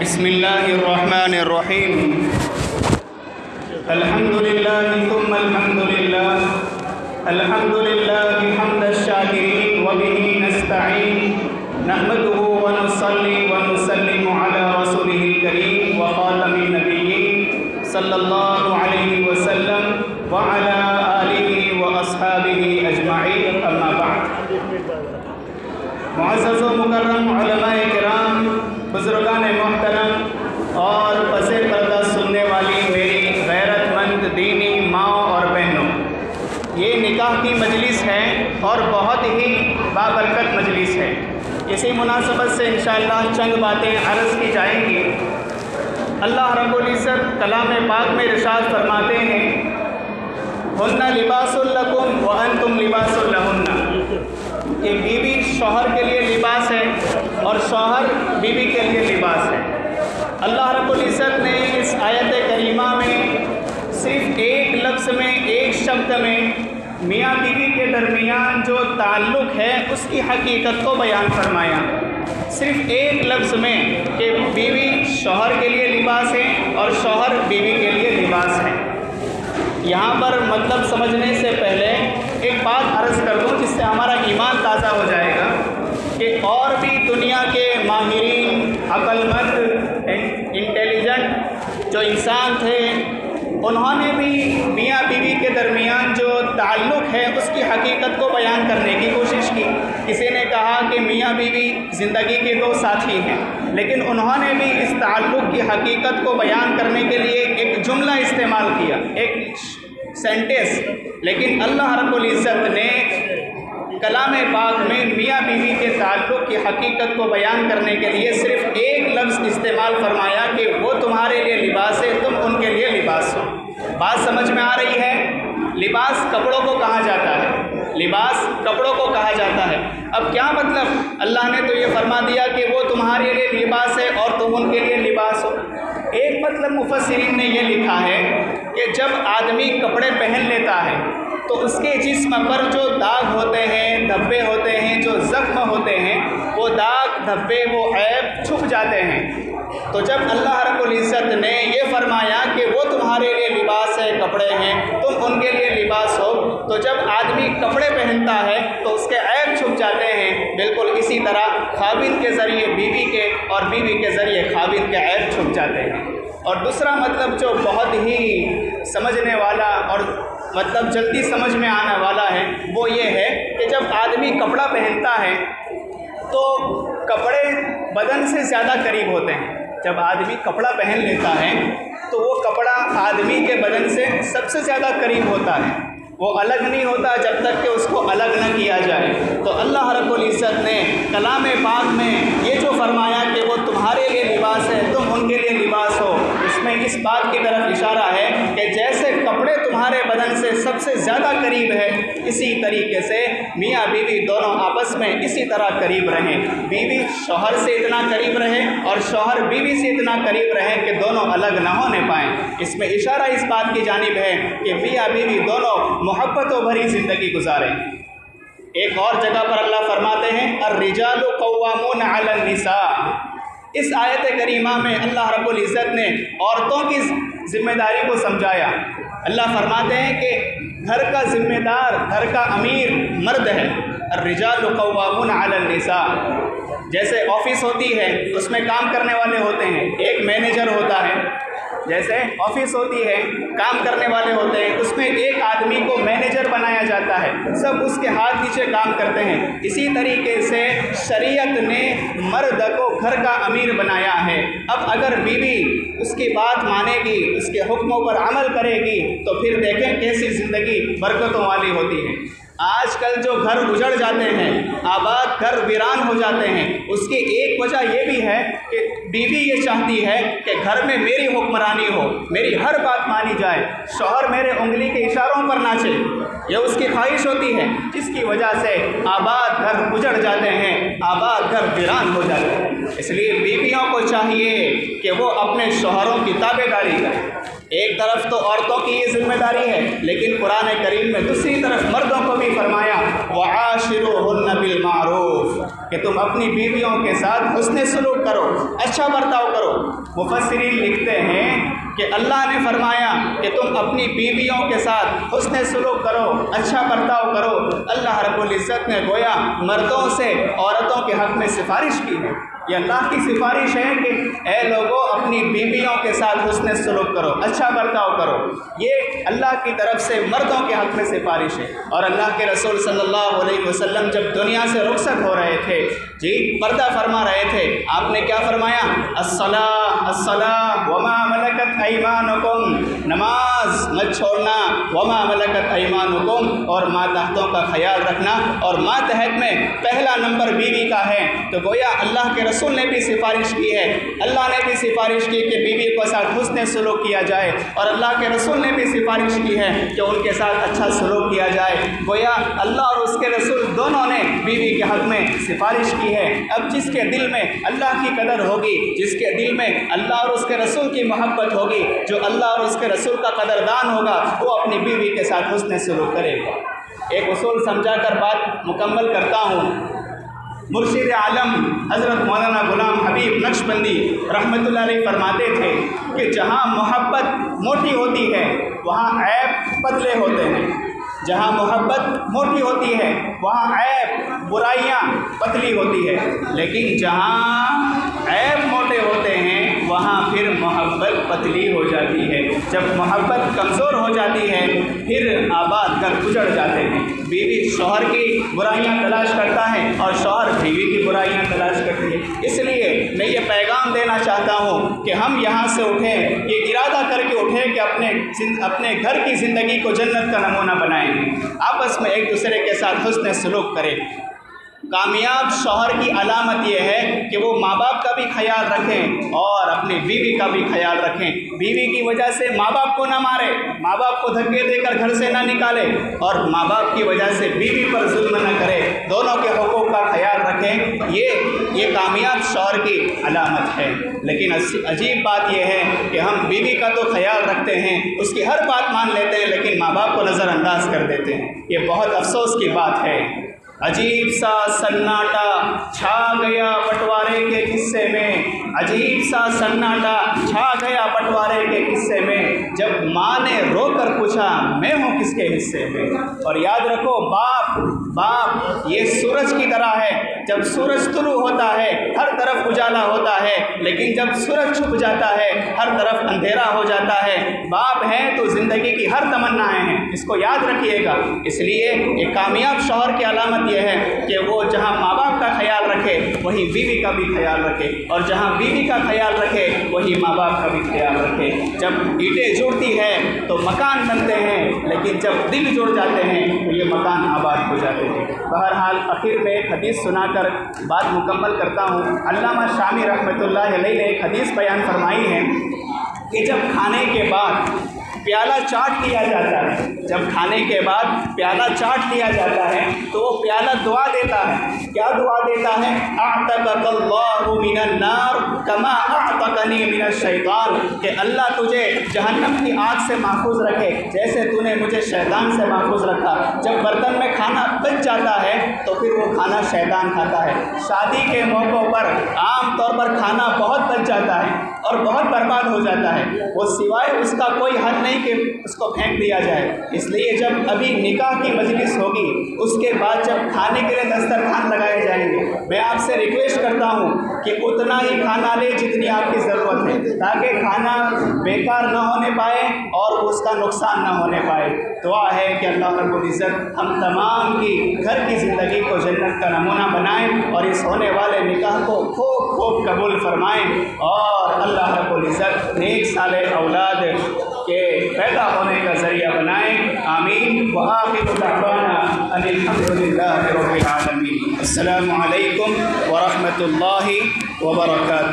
بسم اللہ الرحمن الرحیم الحمدللہ ثم الحمدللہ الحمدللہ حمد الشاکرین وبہ نستعین نحمده ونصلی ونسلم علی رسولہ الکریم وخاتم النبیین صلی اللہ علیہ وسلم وعلی آلہ واصحابہ اجمعین اما بعد۔ معزز و مکرم علماء کرام، بزرگان محترم اور پس پردہ سننے والی میری غیرت مند دینی ماں اور بہنوں، یہ نکاح کی مجلس ہے اور بہت ہی بابرکت مجلس ہے۔ اسی مناسبت سے انشاءاللہ چند باتیں عرض کی جائیں گی۔ اللہ رب العزت کلام پاک میں ارشاد فرماتے ہیں، ہن لباس لکم وانتم لباس لہن، کہ بیوی شوہر کے لیے لباس ہے اور شوہر بیوی کے لیے لباس ہے۔ اللہ رب العزت نے اس آیت کریمہ میں صرف ایک لفظ میں، ایک شبد میں میاں بیوی کے درمیان جو تعلق ہے اس کی حقیقت کو بیان فرمایا۔ صرف ایک لفظ میں کہ بیوی شوہر کے لیے لباس ہے اور شوہر بیوی کے لیے لباس ہے۔ یہاں پر مطلب سمجھنے سے پہلے ایک بات عرض کر دوں جس سے ہمارا ایمان تازہ ہو جائے گا کہ اور بھی دنیا کے ماہرین، عقل مند، انٹیلیجنٹ جو انسان تھے، انہوں نے بھی میاں بیوی کے درمیان جو تعلق ہے اس کی حقیقت کو بیان کرنے کی کوشش کی۔ کسی نے کہا کہ میاں بیوی زندگی کے دو ساتھی ہیں، لیکن انہوں نے بھی اس تعلق کی حقیقت کو بیان کرنے کے لیے ایک جملہ استعمال کیا، ایک سینٹنس۔ لیکن اللہ رب العزت نے کلام پاک میں میاں بیوی کے تعلق کی حقیقت کو بیان کرنے کے لیے صرف ایک لفظ استعمال فرمایا کہ وہ تمہارے لیے لباس ہے، تم ان کے لیے لباس ہو۔ بات سمجھ میں آ رہی ہے؟ لباس کپڑوں کو کہا جاتا ہے، لباس کپڑوں کو کہا جاتا ہے۔ اب کیا مطلب؟ اللہ نے تو یہ فرما دیا کہ وہ تمہارے لیے لباس ہے اور تم ان کے لیے لباس ہو۔ ایک مطلب مفسرین نے یہ لکھا ہے کہ جب آدمی کپڑے پہن لیتا ہے تو اس کے جسم پر جو داغ ہوتے ہیں، دھبے ہوتے ہیں، جو زخم ہوتے ہیں، وہ داغ، دھبے، وہ عیب چھپ جاتے ہیں۔ تو جب اللہ رب العزت نے یہ فرمایا کہ وہ تمہارے لیے لباس ہے، کپڑے ہیں، تم ان کے لیے لباس ہو، تو جب آدمی کپڑے پہنتا ہے تو اس کے عیب چھپ جاتے ہیں۔ بالکل اسی طرح خاوند کے ذریعے بیوی کے اور بیوی کے ذریعے خاوند کے عیب چھپ جاتے ہیں۔ اور دوسرا مطلب جو بہت ہی سمجھنے والا اور مطلب جلدی سمجھ میں آنے والا ہے وہ یہ ہے کہ جب آدمی کپڑا پہنتا ہے تو کپڑے بدن سے زیادہ قریب ہوتے ہیں۔ جب آدمی کپڑا پہن لیتا ہے تو وہ کپڑا آدمی کے بدن سے سب سے زیادہ قریب ہوتا ہے، وہ الگ نہیں ہوتا جب تک کہ اس کو الگ نہ کیا جائے۔ تو اللہ رب العزت نے کلام پاک میں یہ جو فرمایا کہ وہ تمہارے لیے لباس ہے، تم ان کے لیے لباس ہو، اس میں اس بات کی طرف اشارہ ہے کہ جیسے کپڑے تمہارے بدن سے سب سے زیادہ قریب ہے، اسی طریقے سے میاں بیوی دونوں آپس میں اسی طرح قریب رہیں۔ بیوی شوہر سے اتنا قریب رہے اور شوہر بیوی سے اتنا قریب رہے کہ دونوں الگ نہ ہونے پائیں۔ اس میں اشارہ اس بات کی جانب ہے کہ میاں بیوی دونوں محبت و بھری زندگی گزاریں۔ ایک اور جگہ پر اللہ فرماتے ہیں الرجال قوامون علی النساء۔ اس آیت کریمہ میں اللہ رب العزت نے عورتوں کی ذمہ داری کو سمجھایا۔ اللہ فرماتے ہیں کہ گھر کا ذمہ دار، گھر کا امیر مرد ہے۔ الرجال قوامون علی النساء، جیسے آفس ہوتی ہے اس میں کام کرنے والے ہوتے ہیں، ایک مینیجر ہوتا ہے، جیسے آفس ہوتی ہے کام کرنے والے ہوتے ہیں، اس میں ایک آدمی کو مینیجر بنایا جاتا ہے، سب اس کے ہاتھ نیچے کام کرتے ہیں۔ اسی طریقے سے شریعت نے مرد کو گھر کا امیر بنایا ہے۔ اب اگر بیوی اس کی بات مانے گی، اس کے حکموں پر عمل کرے گی تو پھر دیکھیں کیسی زندگی برکتوں والی ہوتی ہے۔ آج کل جو گھر اجڑ جاتے ہیں، آباد گھر ویران ہو جاتے ہیں، اس کی ایک وجہ یہ بھی ہے کہ بیوی یہ چاہتی ہے کہ گھر میں میری حکمرانی ہو، میری ہر بات مانی جائے، شوہر میرے انگلی کے اشاروں پر ناچے، یہ اس کی خواہش ہوتی ہے، جس کی وجہ سے آباد گھر اجڑ جاتے ہیں، آباد گھر ویران ہو جاتے ہیں۔ اس لیے بیویوں کو چاہیے کہ وہ اپنے شوہروں کی تابع داری کریں۔ ایک طرف تو عورتوں کی یہ ذمہ داری ہے، لیکن قرآن کریم میں دوسری طرف مردوں کو بھی فرمایا وَعَاشِرُوهُنَّ بِالْمَعْرُوفِ کہ تم اپنی بیویوں کے ساتھ حسن سلوک کرو، اچھا برتاؤ کرو۔ مفسرین لکھتے ہیں کہ اللہ نے فرمایا کہ تم اپنی بیویوں کے ساتھ حسن سلوک کرو، اچھا برتاؤ کرو۔ اللہ رب العزت نے گویا مردوں سے عورتوں کے حق میں سفارش کی ہے۔ یہ اللہ کی سفارش ہے کہ اے لوگوں اپنی بیویوں کے ساتھ حسن سلوک کرو، اچھا برتاؤ کرو۔ یہ اللہ کی طرف سے مردوں کے حق میں سفارش ہے۔ اور اللہ کے رسول صلی اللہ علیہ وسلم جب دنیا سے رخصت ہو رہے تھے، پردہ فرما رہے تھے، آپ نے کیا فرمایا؟ الصلاۃ الصلاۃ وما ملکت ایمانکم، نماز مت چھوڑنا، وما ملکت ایمانکم، اور ماتحتوں کا خیال رکھنا۔ اور ماتحت میں پہلا نمبر بیوی کا ہے۔ تو گویا اللہ کے رسول نے بھی سفارش کی ہے، اللہ نے بھی سفارش کی کہ بیوی کے ساتھ حسن سلوک کیا جائے، اور اللہ کے رسول نے بھی سفارش کی ہے کہ ان کے ساتھ اچھا سلوک کیا جائے۔ گویا اللہ اور اس کے رسول دونوں نے بیوی کے حق میں سفارش کی ہے۔ اب جس کے دل میں اللہ کی قدر ہوگی، جس کے دل میں اللہ اور اس کے رسول کی محبت ہوگی، جو اللہ اور اس کے رسول کا قدردان ہوگا، وہ اپنی بیوی کے ساتھ حسن سلوک کرے گا۔ ایک اصول سمجھا کر بات مکمل کرتا ہوں۔ مرشد عالم حضرت مولانا غلام حبیب نقشبندی رحمۃ اللہ علیہ فرماتے تھے کہ جہاں محبت موٹی ہوتی ہے وہاں عیب پتلے ہوتے ہیں، جہاں محبت موٹی ہوتی ہے وہاں عیب برائیاں پتلی ہوتی ہے، لیکن جہاں عیب موٹے ہوتے ہیں وہاں پھر محبت پتلی ہو جاتی ہے۔ جب محبت کمزور ہو جاتی ہے پھر آباد گھر اجڑ جاتے ہیں۔ بیوی شوہر کی برائیاں تلاش کرتا ہے اور شوہر بیوی کی برائیاں تلاش کرتی ہے۔ اس لیے میں یہ پیغام دینا چاہتا ہوں کہ ہم یہاں سے اٹھیں، یہ ارادہ کر کے اٹھیں کہ اپنے گھر کی زندگی کو جنت کا نمونہ بنائیں گے، آپس میں ایک دوسرے کے ساتھ حسن سلوک کریں۔ کامیاب شوہر کی علامت یہ ہے کہ وہ ماں باپ کا بھی خیال رکھیں اور اپنی بیوی کا بھی خیال رکھیں۔ بیوی کی وجہ سے ماں باپ کو نہ مارے، ماں باپ کو دھکے دے کر گھر سے نہ نکالے، اور ماں باپ کی وجہ سے بیوی پر ظلم نہ کرے، دونوں کے حقوق کا خیال رکھیں۔ یہ کامیاب شوہر کی علامت ہے۔ لیکن عجیب بات یہ ہے کہ ہم بیوی کا تو خیال رکھتے ہیں، اس کی ہر بات مان لیتے ہیں، لیکن ماں باپ کو نظر انداز کر دیتے ہیں۔ یہ بہت افسوس کی بات ہے۔ عجیب سا سناٹا چھا گیا بٹوارے کے قصے میں، عجیب سا سناٹا چھا گیا بٹوارے کے قصے میں، جب ماں نے رو کر پوچھا میں ہوں کس کے حصے میں۔ اور یاد رکھو باپ یہ سورج کی طرح ہے، جب سورج طلوع ہوتا ہے ہر طرف اجالا ہوتا ہے، لیکن جب سورج چھپ جاتا ہے ہر طرف اندھیرا ہو جاتا ہے۔ باپ ہیں تو زندگی کی ہر تمنائیں ہیں، اس کو یاد رکھیے گا۔ اس لیے ایک کامیاب شوہر کی علامت یہ ہے کہ وہ جہاں ماں باپ کا خیال رکھے وہیں بیوی کا بھی خیال رکھے، اور جہاں بیوی کا خیال رکھے وہیں ماں باپ کا بھی خیال رکھے۔ جب اینٹیں جڑتی ہیں تو مکان بنتے ہیں، لیکن جب دل جڑ جاتے ہیں تو یہ مکان آباد ہو جاتے ہیں۔ بہرحال آخر میں ایک حدیث سنا کر بات مکمل کرتا ہوں۔ علامہ شامی رحمۃ اللہ علیہ نے ایک حدیث بیان فرمائی ہے کہ جب کھانے کے بعد پیالہ چاٹ لیا جاتا ہے، جب کھانے کے بعد پیالہ چاٹ لیا جاتا ہے تو وہ پیالہ دعا دیتا ہے۔ کیا دعا دیتا ہے؟ اعتقک اللہ من النار کما اعتقنی من الشیطان، کہ اللہ تجھے جہنم کی آگ سے محفوظ رکھے جیسے تو نے مجھے شیطان سے محفوظ رکھا۔ جب برتن میں کھانا بچ جاتا ہے تو پھر وہ کھانا شیطان کھاتا ہے۔ شادی کے موقعوں پر عام طور پر کھانا بہت بچ جاتا ہے اور بہت برباد ہو جاتا ہے، وہ سوائے اس کا کوئی حل نہیں کہ اس کو پھینک دیا جائے۔ اس لیے جب ابھی نکاح کی مجلس ہوگی اس کے بعد جب کھانے کے لیے دسترخوان لگائے جائیں گے، میں آپ سے ریکویسٹ کرتا ہوں کہ اتنا ہی کھانا لے جتنی آپ کی ضرورت ہے، تاکہ کھانا بیکار نہ ہونے پائے اور اس کا نقصان نہ ہونے پائے۔ دعا ہے کہ اللہ رب العزت ہم تمام کی گھر کی زندگی کو جنت کا نمونہ بنائیں اور اس ہونے والے نکاح کو خوب خوب قبول فرمائیں، اور اللہ رب العزت نیک صالح اولاد کے پیدا ہونے کا ذریعہ بنائیں۔ آمین۔ وآخر دعوانا ان الحمد للہ رب العالمین۔ السلام علیکم ورحمۃ اللہ وبرکاتہ۔